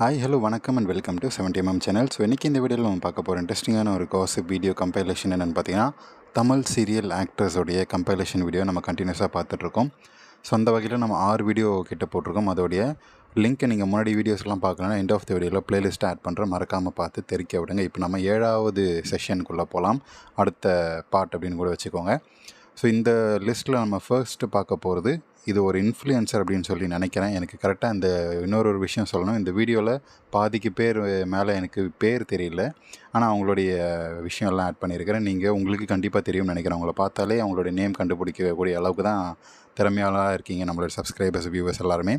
Hi hello வணக்கம் and welcome to 70mm channel. So இன்றைக்கி இந்த வீடியோவில் நம்ம பார்க்க போகிற இன்ட்ரெஸ்டிங்கான ஒரு காசிப் வீடியோ கம்பைலேஷன் என்னென்னு பார்த்தீங்கன்னா, தமிழ் சீரியல் ஆக்டர்ஸோடைய கம்பைலேஷன் வீடியோ நம்ம கண்டினியூஸாக பார்த்துட்ருக்கோம். ஸோ அந்த வகையில் நம்ம 6 வீடியோ கிட்ட போட்டிருக்கோம். அதோடைய லிங்க்கை நீங்கள் முன்னாடி வீடியோஸ்லாம் பார்க்கலன்னா எண்ட் ஆஃப் த வீடியோவில் பிளேலிஸ்ட்டை ஆட் பண்ணுற மறக்காமல் பார்த்து தெரிக்க விடுங்க. இப்போ நம்ம 7வது செஷனுக்குள்ளே போகலாம். அடுத்த பார்ட் அப்படின்னு கூட வச்சுக்கோங்க. ஸோ இந்த லிஸ்ட்டில் நம்ம ஃபர்ஸ்ட்டு பார்க்க போகிறது இது ஒரு இன்ஃப்ளூயன்சர் அப்படின்னு சொல்லி நினைக்கிறேன். எனக்கு கரெக்டாக இந்த இன்னொரு விஷயம் சொல்லணும். இந்த வீடியோவில் பாதிக்கு பேர் மேலே எனக்கு பேர் தெரியல, ஆனால் அவங்களுடைய விஷயம்லாம் ஆட் பண்ணியிருக்கிறேன். நீங்கள் உங்களுக்கு கண்டிப்பாக தெரியும்னு நினைக்கிறேன். அவங்கள பார்த்தாலே அவங்களுடைய நேம் கண்டுபிடிக்கக்கூடிய அளவுக்கு தான் திறமையாளராக இருக்கீங்க நம்மளுடைய சப்ஸ்கிரைபர்ஸ் வியூவர்ஸ் எல்லாருமே.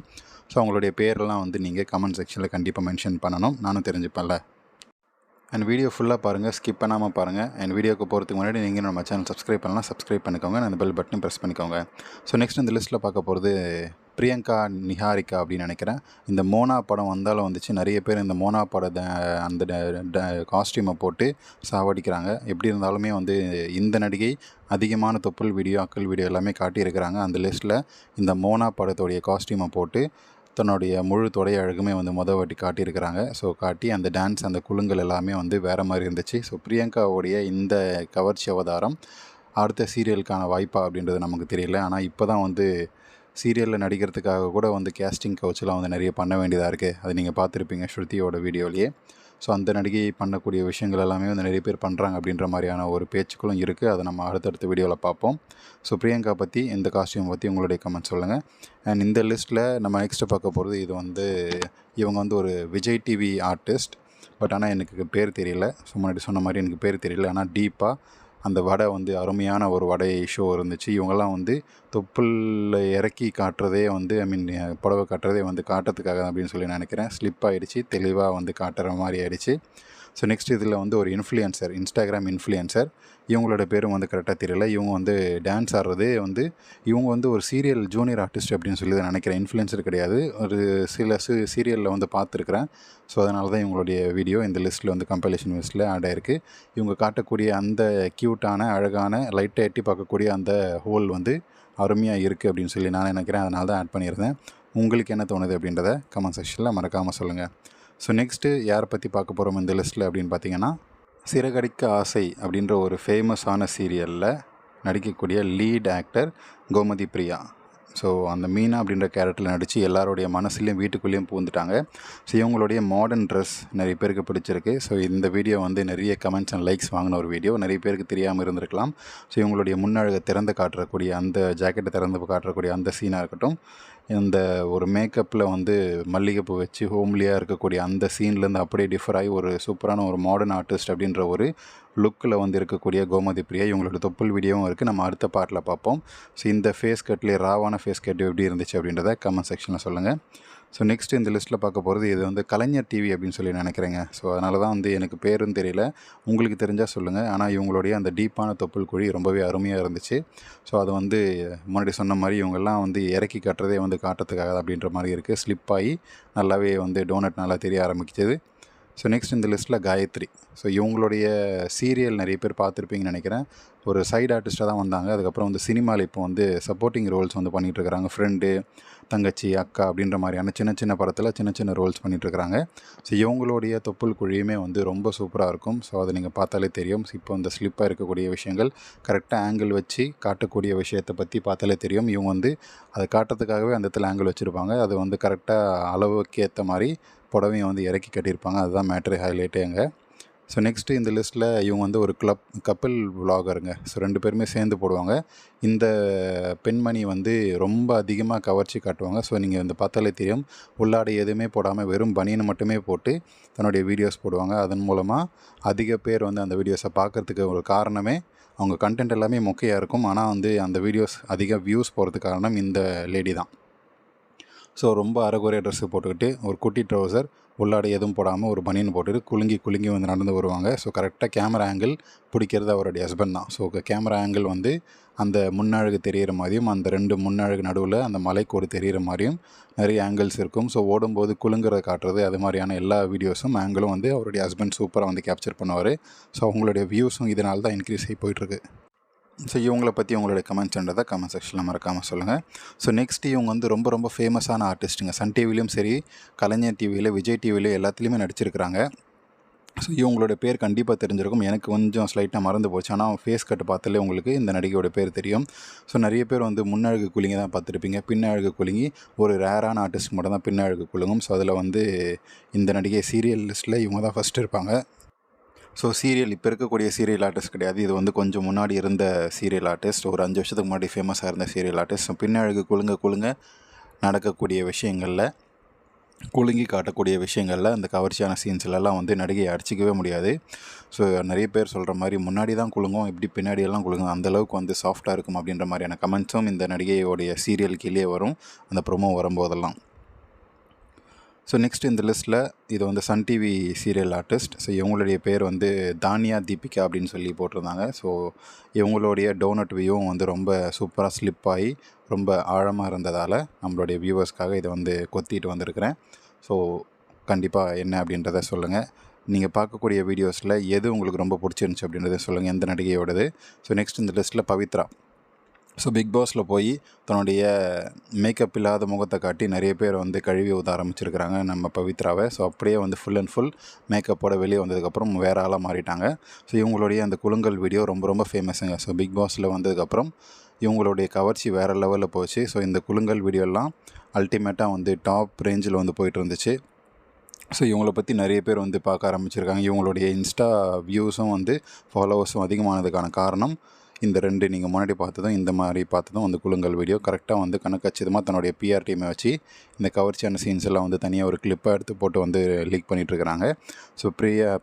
ஸோ அவங்களுடைய பேரெல்லாம் வந்து நீங்கள் கமெண்ட் செக்ஷனில் கண்டிப்பாக மென்ஷன் பண்ணணும், நானும் தெரிஞ்சுப்பேன்ல. அண்ட் வீடியோ ஃபுல்லாக பாருங்கள், ஸ்கிப் பண்ணாமல் பாருங்கள். அண்ட் வீடியோக்கு போகிறதுக்கு முன்னாடி நீங்கள் நம்ம சேனல் சப்ஸ்கிரைப் பண்ணலாம், சப்ஸ்கிரைப் பண்ணிக்கோங்க. அந்த பெல் பட்டனும் ப்ரெஸ் பண்ணிக்கோங்க. ஸோ நெக்ஸ்ட் இந்த லிஸ்ட்டில் பார்க்க போகிறது பிரியங்கா நிஹாரிகா அப்படின்னு நினைக்கிறேன். இந்த மோனா படம் வந்தாலும் வந்துச்சு, நிறைய பேர் இந்த மோனா பட அந்த காஸ்டியூமை போட்டு சாவடிக்கிறாங்க. எப்படி இருந்தாலுமே வந்து இந்த நடிகை அதிகமான தொப்புள் வீடியோ அக்கல் வீடியோ எல்லாமே காட்டியிருக்கிறாங்க. அந்த லிஸ்ட்டில் இந்த மோனா படத்தோடைய காஸ்டியூமை போட்டு தன்னுடைய முழு தொடை அழகுமே வந்து வாட்டி காட்டியிருக்கிறாங்க. ஸோ காட்டி அந்த டான்ஸ் அந்த குழுங்கள் எல்லாமே வந்து வேறு மாதிரி இருந்துச்சு. ஸோ பிரியங்காவுடைய இந்த கவர்ச்சி அவதாரம் அடுத்த சீரியலுக்கான வாய்ப்பா அப்படின்றது நமக்கு தெரியல. ஆனால் இப்போ தான் வந்து சீரியலில் நடிக்கிறதுக்காக கூட வந்து கேஸ்டிங் கவுச்செலாம் வந்து நிறைய பண்ண வேண்டியதாக இருக்குது. அது நீங்கள் பார்த்துருப்பீங்க ஸ்ருதியோட வீடியோலேயே. ஸோ அந்த நடிகை பண்ணக்கூடிய விஷயங்கள் எல்லாமே வந்து நிறைய பேர் பண்ணுறாங்க அப்படின்ற மாதிரியான ஒரு பேச்சுக்களும் இருக்குது. அதை நம்ம அடுத்தடுத்த வீடியோவில் பார்ப்போம். ஸோ பிரியங்கா பற்றி இந்த காஸ்டியூம் பற்றி உங்களுடைய கமெண்ட் சொல்லுங்கள். அண்ட் இந்த லிஸ்ட்டில் நம்ம நெக்ஸ்ட்டு பார்க்க போகிறது இது வந்து இவங்க வந்து ஒரு விஜய் டிவி ஆர்டிஸ்ட். பட் ஆனால் எனக்கு பேர் தெரியல. ஸோ முன்னாடி சொன்ன மாதிரி எனக்கு பேர் தெரியல. ஆனால் டீப்பாக அந்த வடை வந்து அருமையான ஒரு வடை ஷோ இருந்துச்சு. இவங்கெல்லாம் வந்து தொப்புளில் இறக்கி காட்டுறதே வந்து புடவை காட்டுறதே வந்து காட்டுறதுக்காக அப்படின்னு சொல்லி நினைக்கிறேன். ஸ்லிப் ஆகிடுச்சு, தெளிவாக வந்து காட்டுற மாதிரி ஆகிடுச்சு. ஸோ நெக்ஸ்ட் இதில் வந்து ஒரு இன்ஃப்ளூயன்சர், இன்ஸ்டாகிராம் இன்ஃப்ளூயன்சர். இவங்களோட பேரும் வந்து கரெக்டாக தெரியல. இவங்க வந்து டான்ஸ் ஆடுறதே வந்து இவங்க வந்து ஒரு சீரியல் ஜூனியர் ஆர்டிஸ்ட் அப்படின்னு சொல்லி தான் நினைக்கிறேன். இன்ஃப்ளூயன்சர் கிடையாது. ஒரு சில சீரியலில் வந்து பார்த்துருக்குறேன். ஸோ அதனால தான் இவங்களுடைய வீடியோ இந்த லிஸ்ட்டில் வந்து கம்பைலேஷன் லிஸ்ட்டில் ஆட் ஆகிருக்கு. இவங்க காட்டக்கூடிய அந்த க்யூட்டான அழகான லைட்டை எட்டி பார்க்கக்கூடிய அந்த ஹோல் வந்து அருமையாக இருக்குது அப்படின்னு சொல்லி நான் நினைக்கிறேன். அதனால தான் ஆட் பண்ணியிருந்தேன். உங்களுக்கு என்ன தோணுது அப்படின்றத கமெண்ட் செக்ஷனில் மறக்காமல் சொல்லுங்கள். ஸோ நெக்ஸ்ட்டு யாரை பற்றி பார்க்க போகிறோம் இந்த லிஸ்ட்டில் அப்படின்னு பார்த்தீங்கன்னா, சிறகடிக்க ஆசை அப்படின்ற ஒரு ஃபேமஸான சீரியலில் நடிக்கக்கூடிய lead actor Gomathi Priya. So அந்த மீனா அப்படின்ற கேரக்டரில் நடித்து எல்லாருடைய மனசுலேயும் வீட்டுக்குள்ளேயும் பூந்துட்டாங்க. ஸோ இவங்களுடைய மாடர்ன் ட்ரெஸ் நிறைய பேருக்கு பிடிச்சிருக்கு. ஸோ இந்த வீடியோ வந்து நிறைய கமெண்ட்ஸ் அண்ட் லைக்ஸ் வாங்கின ஒரு வீடியோ. நிறைய பேருக்கு தெரியாமல் இருந்திருக்கலாம். ஸோ இவங்களுடைய முன்னழகை திறந்து காட்டுறக்கூடிய அந்த ஜாக்கெட்டை திறந்து காட்டுறக்கூடிய அந்த சீனாக இருக்கட்டும், இந்த ஒரு மேக்கப்பில் வந்து மல்லிகைப்பூ வச்சு ஹோம்லியாக இருக்கக்கூடிய அந்த சீன்லேருந்து அப்படியே டிஃபர் ஆகி ஒரு சூப்பரான ஒரு மாடர்ன் ஆர்டிஸ்ட் அப்படின்ற ஒரு லுக்கில் வந்து இருக்கக்கூடிய கோமதி பிரியா. இவங்களோட தொப்புள் வீடியோவும் இருக்குது. நம்ம அடுத்த பார்ட்டில் பார்ப்போம். ஸோ இந்த ஃபேஸ் கட்லேயே ராவான ஃபேஸ் கட் எப்படி இருந்துச்சு அப்படின்றத கமெண்ட் செக்ஷனில் சொல்லுங்கள். ஸோ நெக்ஸ்ட்டு இந்த லிஸ்ட்டில் பார்க்க போகிறது இது வந்து கலைஞர் டிவி அப்படின்னு சொல்லி நினைக்கிறேங்க. ஸோ அதனால தான் வந்து எனக்கு பேரும் தெரியல, உங்களுக்கு தெரிஞ்சால் சொல்லுங்கள். ஆனால் இவங்களுடைய அந்த டீப்பான தொப்புள் குழி ரொம்பவே அருமையாக இருந்துச்சு. ஸோ அது வந்து முன்னாடி சொன்ன மாதிரி இவங்கெல்லாம் வந்து இறக்கி காட்டுறதே வந்து காட்டுறதுக்காக அப்படின்ற மாதிரி இருக்குது. ஸ்லிப் ஆகி நல்லாவே வந்து டோனட் நல்லா தெரிய ஆரம்பிக்குது. ஸோ நெக்ஸ்ட் இந்த லிஸ்ட்டில் காயத்ரி. ஸோ இவங்களுடைய சீரியல் நிறைய பேர் பார்த்துருப்பீங்கன்னு நினைக்கிறேன். ஒரு சைடு ஆர்டிஸ்ட்டாக தான் வந்தாங்க. அதுக்கப்புறம் வந்து சினிமாவில் இப்போ வந்து சப்போர்ட்டிங் ரோல்ஸ் வந்து பண்ணிகிட்ருக்கிறாங்க. ஃப்ரெண்டு, தங்கச்சி, அக்கா அப்படின்ற மாதிரியான சின்ன சின்ன படத்தில் சின்ன சின்ன ரோல்ஸ் பண்ணிகிட்ருக்கிறாங்க. ஸோ இவங்களுடைய தொப்புள் குழியுமே வந்து ரொம்ப சூப்பராக இருக்கும். ஸோ அதை நீங்கள் பார்த்தாலே தெரியும். இப்போ இந்த ஸ்லிப்பாக இருக்கக்கூடிய விஷயங்கள் கரெக்டாக ஆங்கிள் வச்சு காட்டக்கூடிய விஷயத்தை பற்றி பார்த்தாலே தெரியும். இவங்க வந்து அதை காட்டுறதுக்காகவே அந்த இடத்துல ஆங்கிள் வச்சுருப்பாங்க. அது வந்து கரெக்டாக அளவுக்கு ஏற்ற மாதிரி புடவையும் வந்து இறக்கி கட்டியிருப்பாங்க. அதுதான் மேட்ரு ஹைலைட்டே அங்கே. ஸோ நெக்ஸ்ட்டு இந்த லிஸ்ட்டில் இவங்க வந்து ஒரு கப்பிள் விலாகருங்க. ஸோ 2 பேருமே சேர்ந்து போடுவாங்க. இந்த பெண்மணி வந்து ரொம்ப அதிகமாக கவர்ச்சி காட்டுவாங்க. ஸோ நீங்கள் வந்து பார்த்தாலே தெரியும், உள்ளாடை எதுவுமே போடாமல் வெறும் பனியனை மட்டுமே போட்டு தன்னுடைய வீடியோஸ் போடுவாங்க. அதன் மூலமாக அதிக பேர் வந்து அந்த வீடியோஸை பார்க்குறதுக்கு ஒரு காரணமே அவங்க கண்டென்ட் எல்லாமே மொக்கையாக இருக்கும். ஆனால் வந்து அந்த வீடியோஸ் அதிக வியூஸ் போகிறதுக்கு காரணம் இந்த லேடி தான். ஸோ ரொம்ப அரைகுறைய ட்ரெஸ்ஸு போட்டுக்கிட்டு ஒரு குட்டி ட்ரௌசர், உள்ளாடை எதுவும் போடாமல் ஒரு பனியன் போட்டுட்டு குலுங்கி வந்து நடந்து வருவாங்க. ஸோ கரெக்டாக கேமரா ஆங்கிள் பிடிக்கிறது அவருடைய ஹஸ்பண்ட் தான். ஸோ கேமரா ஆங்கிள் வந்து அந்த முன்னழகு தெரிகிற மாதிரியும், அந்த 2 முன்னழகு நடுவில் அந்த மலைக்கோடு தெரிகிற மாதிரியும் நிறைய ஆங்கிள்ஸ் இருக்கும். ஸோ ஓடும்போது குலுங்குறத காட்டுறது, அது மாதிரியான எல்லா வீடியோஸும் ஆங்கிளும் வந்து அவருடைய ஹஸ்பண்ட் சூப்பராக வந்து கேப்சர் பண்ணுவார். ஸோ அவங்களுடைய வியூஸும் இதனால தான் இன்க்ரீஸ் ஆகி போயிட்டுருக்கு. ஸோ இவங்கள பற்றி உங்களுடைய கமெண்ட்ஸ்ன்றதை கமெண்ட் செக்ஷனில் மறக்காமல் சொல்லுங்கள். ஸோ நெக்ஸ்ட் இவங்க வந்து ரொம்ப ரொம்ப ஃபேமஸான ஆர்டிஸ்ட்டுங்க. சன் டிவிலையும் சரி, கலைஞர் டிவியில், விஜய் டிவியில் எல்லாத்துலேயுமே நடிச்சிருக்கிறாங்க. ஸோ இவங்களோட பேர் கண்டிப்பாக தெரிஞ்சிருக்கும். எனக்கு கொஞ்சம் ஸ்லைட்டாக மறந்து போச்சு. ஆனால் ஃபேஸ் கட் பார்த்தாலே உங்களுக்கு இந்த நடிகையோட பேர் தெரியும். ஸோ நிறைய பேர் வந்து முன்னழகு குலுங்கி தான் பார்த்துருப்பீங்க. பின்னழகு குலுங்கி ஒரு ரேரான ஆர்டிஸ்ட் மட்டும் தான் பின்னழகு குலுங்கும். ஸோ அதில் வந்து இந்த நடிகை சீரியல் லிஸ்ட்டில் இவங்க தான் ஃபஸ்ட்டு இருப்பாங்க. ஸோ சீரியல் இப்போ இருக்கக்கூடிய சீரியல் ஆர்டிஸ்ட் கிடையாது. இது வந்து கொஞ்சம் முன்னாடி இருந்த சீரியல் ஆர்டிஸ்ட். ஒரு 5 வருஷத்துக்கு முன்னாடி ஃபேமஸாக இருந்த சீரியல் ஆர்டிஸ்ட். ஸோ பின்னழகு குலுங்க நடக்கக்கூடிய விஷயங்களில், குலுங்கி காட்டக்கூடிய விஷயங்களில், அந்த கவர்ச்சியான சீன்ஸ்லலாம் வந்து நடிகையை அடிச்சிக்கவே முடியாது. ஸோ நிறைய பேர் சொல்கிற மாதிரி முன்னாடி தான் குலுங்கும், இப்படி பின்னாடியெல்லாம் குலுங்கும், அந்தளவுக்கு வந்து சாஃப்டாக இருக்கும் அப்படின்ற மாதிரியான கமெண்ட்ஸும் இந்த நடிகையோடைய சீரியல் கீழே வரும், அந்த ப்ரொமோ வரும்போதெல்லாம். ஸோ நெக்ஸ்ட் இந்த லிஸ்ட்டில் இது வந்து Sun TV serial artist. So இவங்களுடைய பேர் வந்து தானியா தீபிகா அப்படின்னு சொல்லி போட்டிருந்தாங்க. ஸோ இவங்களுடைய டோனட் வியூவும் வந்து ரொம்ப சூப்பராக ஸ்லிப் ஆகி ரொம்ப ஆழமாக இருந்ததால் நம்மளுடைய வியூவர்ஸ்க்காக இதை வந்து கொத்திட்டு வந்திருக்கிறேன். ஸோ கண்டிப்பாக என்ன அப்படின்றத சொல்லுங்கள். நீங்கள் பார்க்கக்கூடிய வீடியோஸில் எது உங்களுக்கு ரொம்ப பிடிச்சிருந்துச்சி அப்படின்றத சொல்லுங்கள், எந்த நடிகையோடது. ஸோ நெக்ஸ்ட் இந்த லிஸ்ட்டில் பவித்ரா. ஸோ பிக் பாஸில் போய் தன்னுடைய மேக்கப் இல்லாத முகத்தை காட்டி நிறைய பேர் வந்து கழுவி ஊத ஆரம்பிச்சிருக்கிறாங்க நம்ம பவித்ராவை. ஸோ அப்படியே வந்து ஃபுல் அண்ட் ஃபுல் மேக்கப்போட வெளியே வந்ததுக்கப்புறம் வேறு ஆளாக மாறிட்டாங்க. ஸோ இவங்களுடைய அந்த குலுங்கல் வீடியோ ரொம்ப ரொம்ப ஃபேமஸுங்க. ஸோ பிக் பாஸில் வந்ததுக்கப்புறம் இவங்களுடைய கவர்ச்சி வேறு லெவலில் போச்சு. ஸோ இந்த குலுங்கல் வீடியோலாம் அல்டிமேட்டாக வந்து டாப் ரேஞ்சில் வந்து போயிட்டு இருந்துச்சு. ஸோ இவங்கள பற்றி நிறைய பேர் வந்து பார்க்க ஆரம்பிச்சிருக்காங்க. இவங்களுடைய இன்ஸ்டா வியூஸும் வந்து ஃபாலோவர்ஸும் அதிகமானதுக்கான காரணம் இந்த 2 நீங்கள் முன்னாடி பார்த்ததும் இந்த மாதிரி பார்த்ததும் வந்து குலுங்கல் வீடியோ. கரெக்டாக வந்து கணக்கச்சிதமாக தன்னுடைய பிஆர் டீமை வச்சு இந்த கவர்ச்சியான சீன்ஸ் எல்லாம் வந்து தனியாக ஒரு கிளிப்பாக எடுத்து போட்டு வந்து லீக் பண்ணிகிட்ருக்கிறாங்க. ஸோ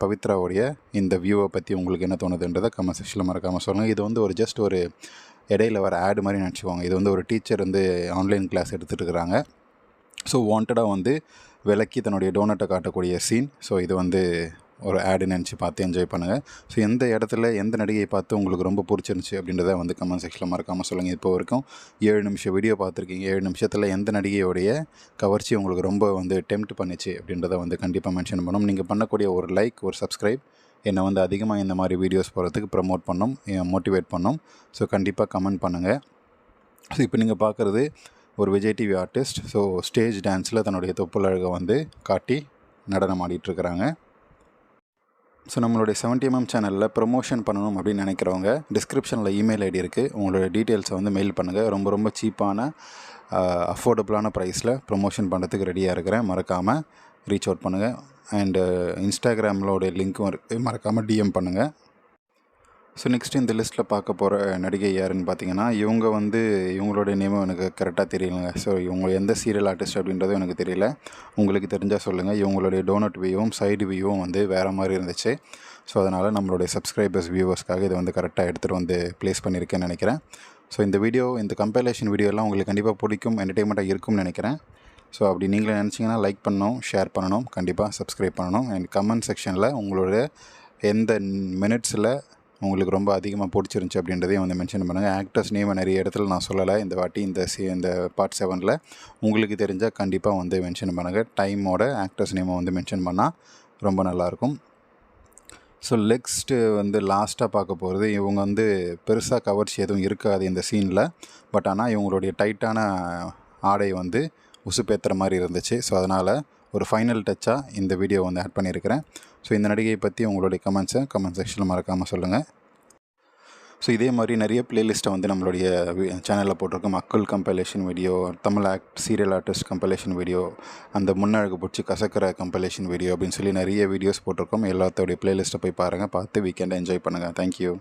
பவித்ராவுடைய இந்த வியூவை பற்றி உங்களுக்கு என்ன தோணுதுன்றதை கமெண்ட் செக்ஷனில் மறக்காமல் சொல்லுங்கள். இது வந்து ஒரு ஜஸ்ட் ஒரு இடையில வர ஆடு மாதிரி நினச்சிக்குவாங்க. இது வந்து ஒரு டீச்சர் வந்து ஆன்லைன் கிளாஸ் எடுத்துகிட்டு இருக்கிறாங்க. ஸோ வாண்டடாக வந்து விலக்கி தன்னுடைய டோனட்டை காட்டக்கூடிய சீன். ஸோ இது வந்து ஒரு ஆடு நினச்சி பார்த்து என்ஜாய் பண்ணுங்கள். ஸோ எந்த இடத்துல எந்த நடிகையை பார்த்து உங்களுக்கு ரொம்ப பிடிச்சிருந்துச்சி அப்படின்றத வந்து கமெண்ட் செக்ஷனில் மறக்காமல் சொல்லுங்கள். இப்போ வரைக்கும் 7 நிமிஷம் வீடியோ பார்த்துருக்கீங்க. 7 நிமிஷத்தில் எந்த நடிகையோடைய கவர்ச்சி உங்களுக்கு ரொம்ப வந்து டெம்ப்ட் பண்ணிச்சு அப்படின்றத வந்து கண்டிப்பாக மென்ஷன் பண்ணணும். நீங்கள் பண்ணக்கூடிய ஒரு லைக், ஒரு சப்ஸ்கிரைப் என்னை வந்து அதிகமாக இந்த மாதிரி வீடியோஸ் போகிறதுக்கு ப்ரமோட் பண்ணணும், மோட்டிவேட் பண்ணணும். ஸோ கண்டிப்பாக கமெண்ட் பண்ணுங்கள். ஸோ இப்போ நீங்கள் பார்க்குறது ஒரு Vijay TV artist. So stage டான்ஸில் தன்னுடைய தொப்புள் அழகை வந்து காட்டி நடனம் ஆடிட்டுருக்கிறாங்க. ஸோ நம்மளுடைய 70mm சேனலில் ப்ரொமோஷன் பண்ணணும் அப்படின்னு நினைக்கிறவங்க டிஸ்கிரிப்ஷனில் இமெயில் ஐடி இருக்குது. உங்களோட டீட்டெயில்ஸை வந்து மெயில் பண்ணுங்கள். ரொம்ப ரொம்ப சீப்பான அஃபோர்டபுளான ப்ரைஸில் ப்ரொமோஷன் பண்ணுறதுக்கு ரெடியாக இருக்கிறேன். மறக்காமல் ரீச் அவுட் பண்ணுங்கள். அண்டு இன்ஸ்டாகிராமிலோட லிங்க்கும் இருக்குது, மறக்காமல் டிஎம் பண்ணுங்கள். ஸோ நெக்ஸ்ட் இந்த லிஸ்ட்டில் பார்க்க போகிற நடிகை யாருன்னு பார்த்தீங்கன்னா, இவங்க வந்து இவங்களுடைய நேமும் எனக்கு கரெக்டாக தெரியலைங்க. ஸோ இவங்க எந்த சீரியல் ஆர்டிஸ்ட் அப்படின்றதும் எனக்கு தெரியல. உங்களுக்கு தெரிஞ்சால் சொல்லுங்கள். இவங்களுடைய டோனட் வியூவும் சைடு வியூவும் வந்து வேறு மாதிரி இருந்துச்சு. ஸோ அதனால் நம்மளுடைய சப்ஸ்கிரைபர்ஸ் வியூவர்ஸ்க்காக இதை வந்து கரெக்டாக எடுத்துகிட்டு வந்து ப்ளேஸ் பண்ணியிருக்கேன்னு நினைக்கிறேன். ஸோ இந்த கம்பைலேஷன் வீடியோலாம் உங்களுக்கு கண்டிப்பாக பிடிக்கும், என்டர்டெயின்மெண்ட்டாக இருக்கும்னு நினைக்கிறேன். ஸோ அப்படி நீங்களே நினச்சிங்கன்னா லைக் பண்ணணும், ஷேர் பண்ணணும், கண்டிப்பாக சப்ஸ்கிரைப் பண்ணணும். அண்ட் கமெண்ட் செக்ஷனில் உங்களோட எந்த மினிட்ஸில் உங்களுக்கு ரொம்ப அதிகமாக பிடிச்சிருந்துச்சி அப்படின்றதையும் வந்து மென்ஷன் பண்ணுங்கள். ஆக்டர்ஸ் நேமை நிறைய இடத்துல நான் சொல்லலை இந்த வாட்டி. இந்த பார்ட் 7ல் உங்களுக்கு தெரிஞ்சால் கண்டிப்பாக வந்து மென்ஷன் பண்ணுங்கள். டைமோட ஆக்டர்ஸ் நேமை வந்து மென்ஷன் பண்ணால் ரொம்ப நல்லாயிருக்கும். ஸோ நெக்ஸ்ட்டு வந்து லாஸ்ட்டாக பார்க்க போகிறது, இவங்க வந்து பெருசாக கவர்ச்சி எதுவும் இருக்காது இந்த சீனில். பட் ஆனால் இவங்களுடைய டைட்டான ஆடை வந்து உசுப்பேற்றுற மாதிரி இருந்துச்சு. ஸோ அதனால் ஒரு ஃபைனல் டச்சாக இந்த வீடியோ வந்து ஆட் பண்ணியிருக்கிறேன். ஸோ இந்த நடிகையை பற்றி உங்களுடைய கமெண்ட்ஸை கமெண்ட் செக்ஷனில் மறக்காமல் சொல்லுங்கள். ஸோ இதே மாதிரி நிறைய ப்ளேலிஸ்ட்டை வந்து நம்மளுடைய சேனலில் போட்டிருக்கோம். அக்குள் compilation video, Tamil serial artist compilation video, அந்த முன்னழகு பிடிச்சி கசக்கிற கம்பைலேஷன் வீடியோ அப்படின்னு சொல்லி நிறைய வீடியோஸ் போட்டிருக்கோம். எல்லாத்தோடைய ப்ளேலிஸ்ட்டை போய் பாருங்கள், பார்த்து வீக்கெண்டை என்ஜாய் பண்ணுங்கள். தேங்க்யூ.